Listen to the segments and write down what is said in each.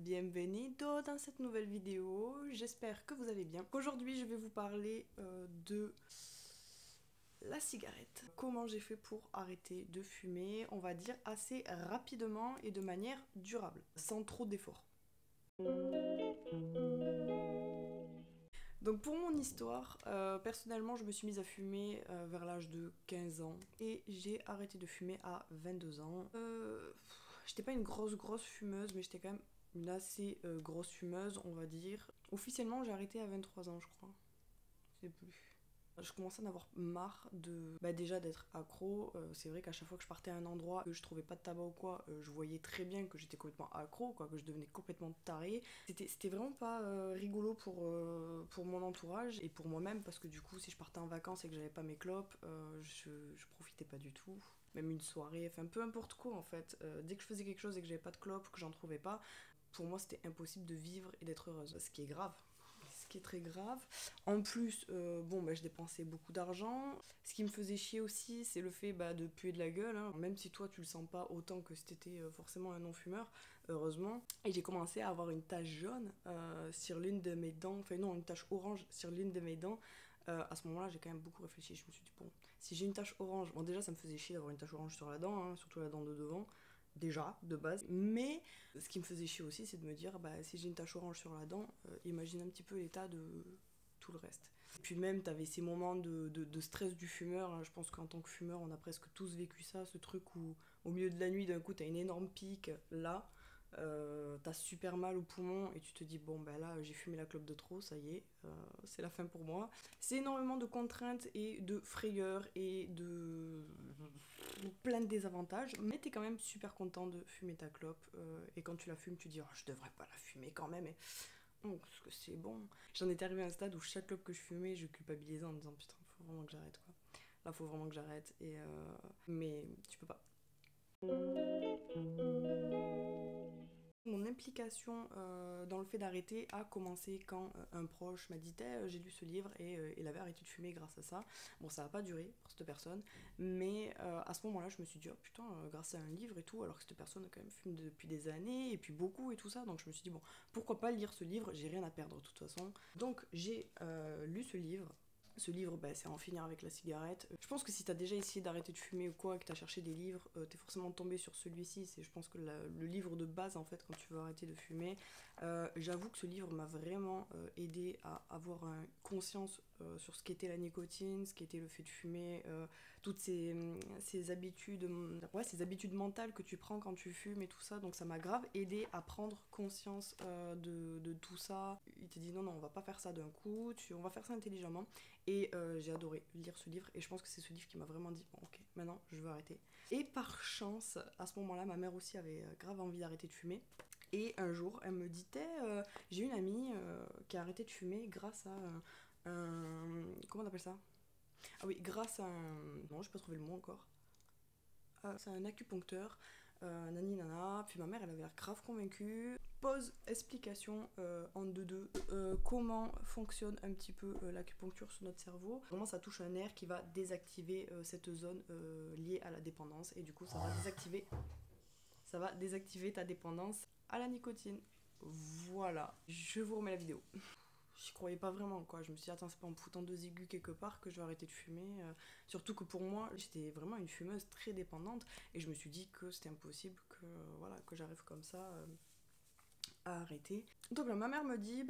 bienvenido dans cette nouvelle vidéo, j'espère que vous allez bien. Aujourd'hui je vais vous parler de la cigarette. Comment j'ai fait pour arrêter de fumer, on va dire assez rapidement et de manière durable, sans trop d'efforts. Donc pour mon histoire, personnellement je me suis mise à fumer vers l'âge de 15 ans et j'ai arrêté de fumer à 22 ans. J'étais pas une grosse fumeuse, mais j'étais quand même une assez grosse fumeuse, on va dire. Officiellement j'ai arrêté à 23 ans je crois, je sais plus. Je commençais à en avoir marre de déjà d'être accro. C'est vrai qu'à chaque fois que je partais à un endroit que je trouvais pas de tabac ou quoi, je voyais très bien que j'étais complètement accro, quoi, que je devenais complètement tarée. C'était vraiment pas rigolo pour mon entourage et pour moi-même, parce que du coup si je partais en vacances et que j'avais pas mes clopes, je profitais pas du tout. Même une soirée, enfin peu importe quoi en fait. Dès que je faisais quelque chose et que j'avais pas de clopes, que j'en trouvais pas, pour moi c'était impossible de vivre et d'être heureuse. Ce qui est grave. Ce qui est très grave. En plus, je dépensais beaucoup d'argent. Ce qui me faisait chier aussi, c'est le fait de puer de la gueule, hein. Même si toi tu le sens pas autant que si t'étais forcément un non-fumeur, heureusement. Et j'ai commencé à avoir une tache jaune sur l'une de mes dents, enfin non, une tache orange sur l'une de mes dents. À ce moment-là, j'ai quand même beaucoup réfléchi. Je me suis dit, bon, si j'ai une tache orange, bon, déjà ça me faisait chier d'avoir une tache orange sur la dent, hein, surtout la dent de devant. Déjà, de base. Mais ce qui me faisait chier aussi, c'est de me dire, si j'ai une tache orange sur la dent, imagine un petit peu l'état de tout le reste. Et puis même, t'avais ces moments de stress du fumeur, hein. Je pense qu'en tant que fumeur, on a presque tous vécu ça, ce truc où au milieu de la nuit, d'un coup, t'as une énorme pique, là, t'as super mal au poumon et tu te dis bon là j'ai fumé la clope de trop, ça y est, c'est la fin pour moi. C'est énormément de contraintes et de frayeurs et de plein de désavantages, mais t'es quand même super content de fumer ta clope, et quand tu la fumes tu dis oh, je devrais pas la fumer quand même, et oh, parce que c'est bon. J'en étais arrivée à un stade où chaque clope que je fumais je culpabilisais en me disant putain faut vraiment que j'arrête quoi. Là faut vraiment que j'arrête, et mais tu peux pas. Mon implication dans le fait d'arrêter a commencé quand un proche m'a dit j'ai lu ce livre et il avait arrêté de fumer grâce à ça. Bon, ça n'a pas duré pour cette personne, mais à ce moment-là, je me suis dit oh putain, grâce à un livre et tout, alors que cette personne a quand même fumé depuis des années et puis beaucoup et tout ça, donc je me suis dit bon, pourquoi pas lire ce livre, j'ai rien à perdre de toute façon. Donc j'ai lu ce livre. Ce livre, c'est En finir avec la cigarette. Je pense que si t'as déjà essayé d'arrêter de fumer ou quoi, que t'as cherché des livres, t'es forcément tombé sur celui-ci. C'est, je pense, que le livre de base, en fait, quand tu veux arrêter de fumer. J'avoue que ce livre m'a vraiment aidé à avoir conscience sur ce qu'était la nicotine, ce qu'était le fait de fumer, toutes ces habitudes, ces habitudes mentales que tu prends quand tu fumes et tout ça. Donc ça m'a grave aidé à prendre conscience de tout ça. Il te dit non, on va pas faire ça d'un coup, on va faire ça intelligemment. Et j'ai adoré lire ce livre, et je pense que c'est ce livre qui m'a vraiment dit bon ok, maintenant je veux arrêter. Et par chance, à ce moment-là, ma mère aussi avait grave envie d'arrêter de fumer. Et un jour, elle me dit j'ai une amie qui a arrêté de fumer grâce à comment on appelle ça? Ah oui, grâce à un... Non, j'ai pas trouvé le mot encore. C'est un acupuncteur, nani nana. Puis ma mère, elle avait l'air grave convaincue. Pause, explication en deux. Comment fonctionne un petit peu l'acupuncture sur notre cerveau. Vraiment, ça touche un nerf qui va désactiver cette zone liée à la dépendance. Et du coup, ça va désactiver ta dépendance à la nicotine. Voilà, je vous remets la vidéo. J'y croyais pas vraiment quoi, je me suis dit attends, c'est pas en me foutant deux aigus quelque part que je vais arrêter de fumer, surtout que pour moi j'étais vraiment une fumeuse très dépendante, et je me suis dit que c'était impossible que que j'arrive comme ça à arrêter. Donc là, ma mère me dit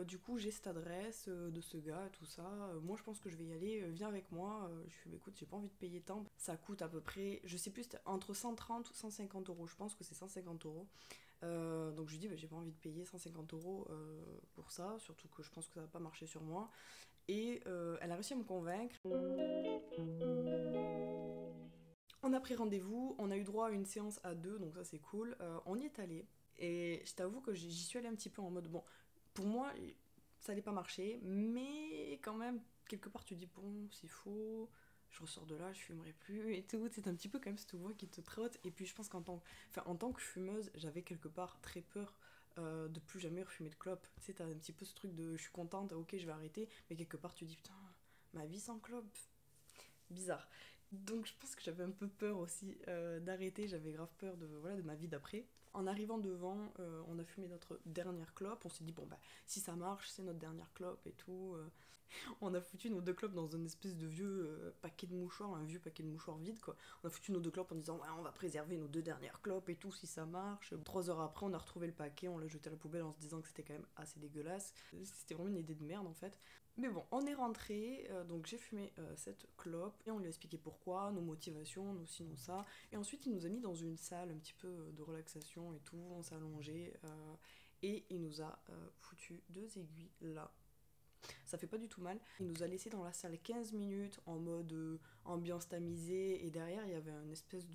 du coup j'ai cette adresse de ce gars, tout ça, moi je pense que je vais y aller, viens avec moi. Je lui fais écoute, j'ai pas envie de payer tant, ça coûte à peu près, je sais plus, c'était entre 130 ou 150 euros, je pense que c'est 150 euros. Donc je lui dis j'ai pas envie de payer 150 euros pour ça, surtout que je pense que ça va pas marcher sur moi. Et elle a réussi à me convaincre. On a pris rendez-vous, on a eu droit à une séance à deux, donc ça c'est cool. On y est allé. Et je t'avoue que j'y suis allée un petit peu en mode bon, pour moi ça allait pas marcher, mais quand même quelque part tu dis bon c'est faux, je ressors de là, je fumerai plus et tout. C'est un petit peu quand même cette voix qui te trotte. Et puis je pense en tant que fumeuse, j'avais quelque part très peur de plus jamais refumer de clope. Tu sais, t'as un petit peu ce truc de je suis contente, ok je vais arrêter, mais quelque part tu dis putain, ma vie sans clope, bizarre. Donc je pense que j'avais un peu peur aussi d'arrêter, j'avais grave peur de, voilà, de ma vie d'après. En arrivant devant, on a fumé notre dernière clope, on s'est dit bon bah si ça marche c'est notre dernière clope et tout. On a foutu nos deux clopes dans une espèce de vieux paquet de mouchoirs, un vieux paquet de mouchoirs vide quoi. On a foutu nos deux clopes en disant ouais on va préserver nos deux dernières clopes et tout si ça marche. 3 heures après on a retrouvé le paquet, on l'a jeté à la poubelle en se disant que c'était quand même assez dégueulasse. C'était vraiment une idée de merde en fait. Mais bon, on est rentré, donc j'ai fumé cette clope et on lui a expliqué pourquoi, nos motivations, nos ci, nos ça. Et ensuite il nous a mis dans une salle un petit peu de relaxation et tout, on s'est allongé et il nous a foutu 2 aiguilles là. Ça fait pas du tout mal. Il nous a laissé dans la salle 15 minutes en mode ambiance tamisée et derrière il y avait un espèce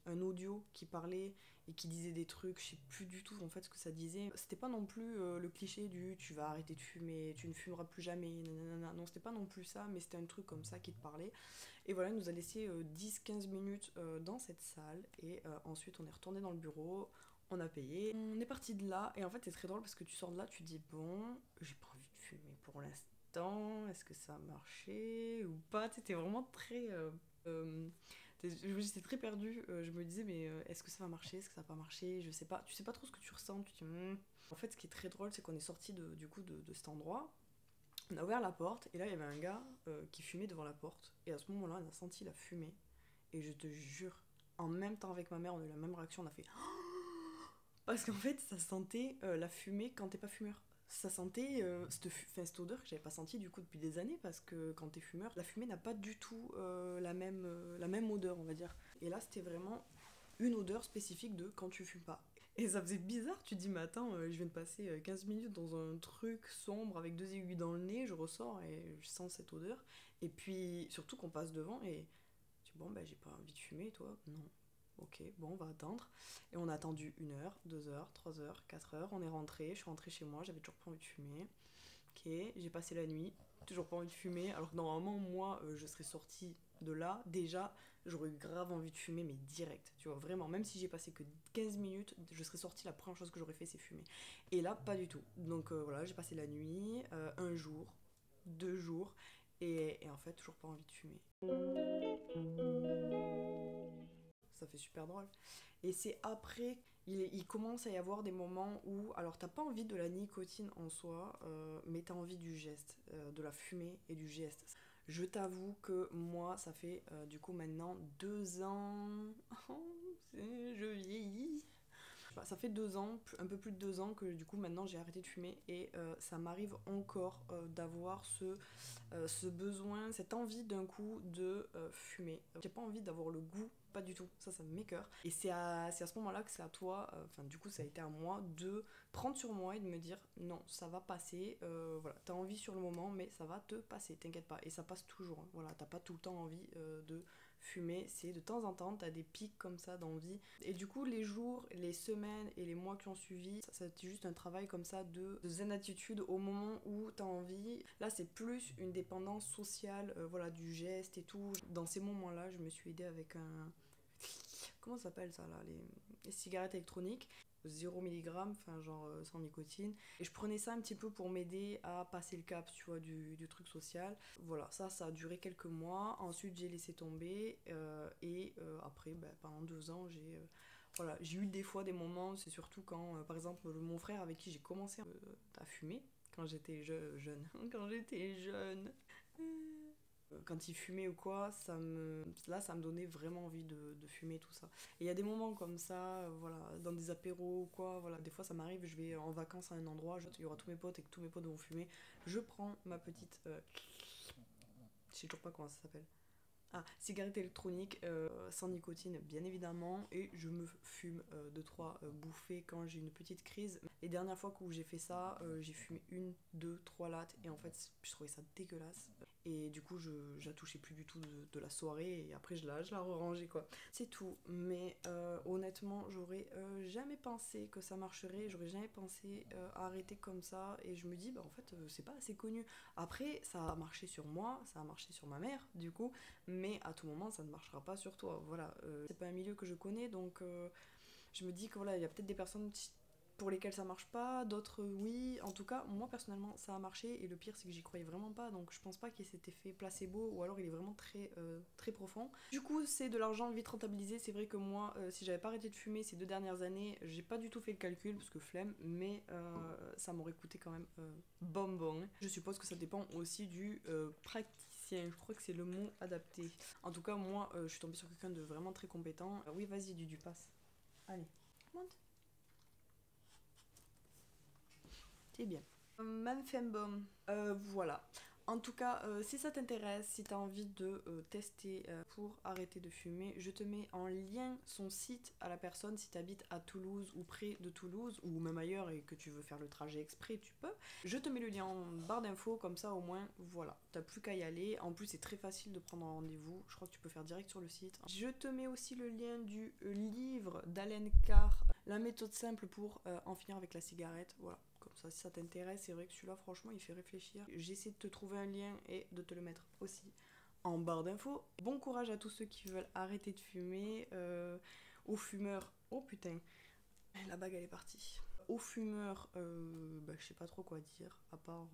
un audio qui parlait et qui disait des trucs, je sais plus du tout en fait ce que ça disait. C'était pas non plus le cliché du tu vas arrêter de fumer, tu ne fumeras plus jamais, nanana. Non, c'était pas non plus ça, mais c'était un truc comme ça qui te parlait. Et voilà, il nous a laissé 10-15 minutes dans cette salle et ensuite on est retourné dans le bureau. On a payé, on est parti de là, et en fait c'est très drôle parce que tu sors de là, tu te dis bon, j'ai pas envie de fumer pour l'instant, est-ce que ça a marché ou pas? T'étais vraiment très. J'étais très perdue, je me disais mais est-ce que ça va marcher, est-ce que ça va pas marcher, je sais pas, tu sais pas trop ce que tu ressens, tu te dis. En fait ce qui est très drôle c'est qu'on est sorti du coup de cet endroit, on a ouvert la porte et là il y avait un gars qui fumait devant la porte, et à ce moment-là on a senti la fumée, et je te jure, en même temps avec ma mère on a eu la même réaction, on a fait parce qu'en fait, ça sentait la fumée quand t'es pas fumeur. Ça sentait cette odeur que j'avais pas sentie du coup depuis des années, parce que quand t'es fumeur, la fumée n'a pas du tout la même odeur, on va dire. Et là, c'était vraiment une odeur spécifique de quand tu fumes pas. Et ça faisait bizarre, tu te dis, mais attends, je viens de passer 15 minutes dans un truc sombre avec 2 aiguilles dans le nez, je ressors et je sens cette odeur. Et puis, surtout qu'on passe devant et tu dis, bon, bah j'ai pas envie de fumer, toi? Non. Ok, bon, on va attendre. Et on a attendu 1 heure, 2 heures, 3 heures, 4 heures. On est rentré, je suis rentrée chez moi, j'avais toujours pas envie de fumer. Ok, j'ai passé la nuit, toujours pas envie de fumer. Alors que normalement, moi, je serais sortie de là. Déjà, j'aurais eu grave envie de fumer, mais direct. Tu vois, vraiment, même si j'ai passé que 15 minutes, je serais sortie, la première chose que j'aurais fait, c'est fumer. Et là, pas du tout. Donc voilà, j'ai passé la nuit, un jour, 2 jours, et en fait, toujours pas envie de fumer. Ça fait super drôle. Et c'est après, il commence à y avoir des moments où, alors t'as pas envie de la nicotine en soi, mais t'as envie du geste, de la fumée et du geste. Je t'avoue que moi, ça fait du coup maintenant 2 ans. Je vieillis. Ça fait 2 ans, un peu plus de 2 ans que du coup maintenant j'ai arrêté de fumer, et ça m'arrive encore d'avoir ce besoin, cette envie d'un coup de fumer. J'ai pas envie d'avoir le goût, pas du tout, ça m'écoeure. Et c'est à ce moment-là que c'est à toi, enfin du coup ça a été à moi de prendre sur moi et de me dire non, ça va passer, voilà, t'as envie sur le moment, mais ça va te passer, t'inquiète pas. Et ça passe toujours, hein. Voilà, t'as pas tout le temps envie de fumer, c'est de temps en temps, t'as des pics comme ça d'envie. Et du coup, les jours, les semaines et les mois qui ont suivi, ça a été juste un travail comme ça de zen attitude au moment où t'as envie. Là, c'est plus une dépendance sociale, voilà, du geste et tout. Dans ces moments-là, je me suis aidée avec un. Comment ça s'appelle ça là, les cigarettes électroniques. 0 mg, enfin genre sans nicotine. Et je prenais ça un petit peu pour m'aider à passer le cap, tu vois, du truc social. Voilà, ça a duré quelques mois. Ensuite, j'ai laissé tomber. Et après, bah, pendant 2 ans, voilà, j'ai eu des fois des moments, c'est surtout quand, par exemple, mon frère avec qui j'ai commencé à fumer, quand j'étais jeune, quand j'étais jeune, quand il fumait ou quoi, là ça me donnait vraiment envie de fumer tout ça. Et il y a des moments comme ça, voilà, dans des apéros ou quoi, voilà, des fois ça m'arrive, je vais en vacances à un endroit, il y aura tous mes potes et que tous mes potes vont fumer, je prends ma petite, je sais toujours pas comment ça s'appelle. Ah, cigarette électronique sans nicotine, bien évidemment, et je me fume 2-3 bouffées quand j'ai une petite crise. Les dernières fois où j'ai fait ça, j'ai fumé 1, 2, 3 lattes, et en fait, je trouvais ça dégueulasse. Et du coup, je la touchais plus du tout de la soirée, et après, je la re-rangeais, quoi. C'est tout, mais honnêtement, j'aurais jamais pensé que ça marcherait, j'aurais jamais pensé à arrêter comme ça, et je me dis, bah en fait, c'est pas assez connu. Après, ça a marché sur moi, ça a marché sur ma mère, du coup, mais à tout moment ça ne marchera pas sur toi, voilà. C'est pas un milieu que je connais, donc je me dis que voilà, il y a peut-être des personnes pour lesquels ça marche pas, d'autres oui. En tout cas, moi personnellement, ça a marché et le pire, c'est que j'y croyais vraiment pas. Donc je pense pas qu'il y ait cet effet placebo ou alors il est vraiment très profond. Du coup, c'est de l'argent vite rentabilisé. C'est vrai que moi, si j'avais pas arrêté de fumer ces 2 dernières années, j'ai pas du tout fait le calcul parce que flemme, mais ça m'aurait coûté quand même bonbon. Je suppose que ça dépend aussi du praticien. Je crois que c'est le mot adapté. En tout cas, moi, je suis tombée sur quelqu'un de vraiment très compétent. Oui, vas-y, du passe. Allez, monte. C'est bien. Mamfembom. Voilà. En tout cas, si ça t'intéresse, si t'as envie de tester pour arrêter de fumer, je te mets en lien son site à la personne si t'habites à Toulouse ou près de Toulouse ou même ailleurs et que tu veux faire le trajet exprès, tu peux. Je te mets le lien en barre d'infos, comme ça au moins, voilà, t'as plus qu'à y aller. En plus, c'est très facile de prendre un rendez-vous. Je crois que tu peux faire direct sur le site. Je te mets aussi le lien du livre d'Alen Carr, La méthode simple pour en finir avec la cigarette. Voilà. Comme ça, si ça t'intéresse, c'est vrai que celui-là, franchement, il fait réfléchir. J'essaie de te trouver un lien et de te le mettre aussi en barre d'infos. Bon courage à tous ceux qui veulent arrêter de fumer. Aux fumeurs, oh putain, la bague elle est partie. Aux fumeurs, je sais pas trop quoi dire, à part,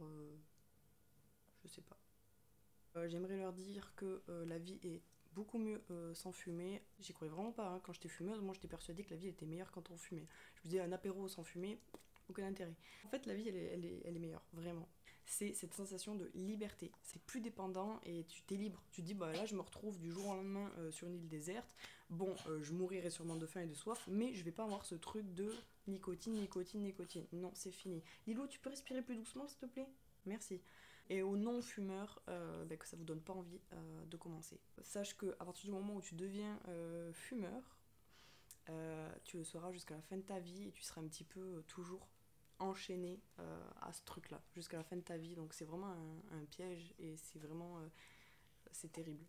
je sais pas. J'aimerais leur dire que la vie est beaucoup mieux sans fumer. J'y croyais vraiment pas, hein. Quand j'étais fumeuse, moi j'étais persuadée que la vie était meilleure quand on fumait. Je me disais un apéro sans fumer, aucun intérêt. En fait, la vie, elle est meilleure, vraiment. C'est cette sensation de liberté. C'est plus dépendant et tu t'es libre. Tu te dis, bah là, je me retrouve du jour au lendemain sur une île déserte. Bon, je mourirai sûrement de faim et de soif, mais je vais pas avoir ce truc de nicotine, nicotine, nicotine. Non, c'est fini. Lilo, tu peux respirer plus doucement, s'il te plaît? Merci. Et aux non-fumeurs, que ça vous donne pas envie de commencer. Sache que à partir du moment où tu deviens fumeur, tu le seras jusqu'à la fin de ta vie et tu seras un petit peu toujours enchaîné à ce truc là jusqu'à la fin de ta vie, donc c'est vraiment un piège et c'est vraiment c'est terrible.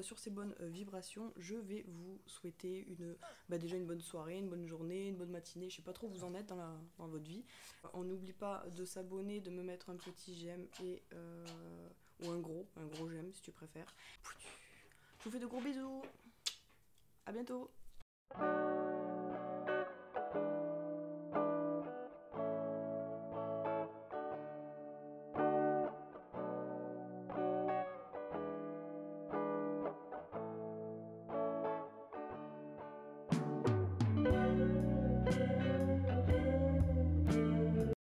Sur ces bonnes vibrations, je vais vous souhaiter déjà une bonne soirée, une bonne journée, une bonne matinée. Je sais pas trop où vous en êtes dans votre vie. On n'oublie pas de s'abonner, de me mettre un petit j'aime ou un gros j'aime si tu préfères. Je vous fais de gros bisous. À bientôt.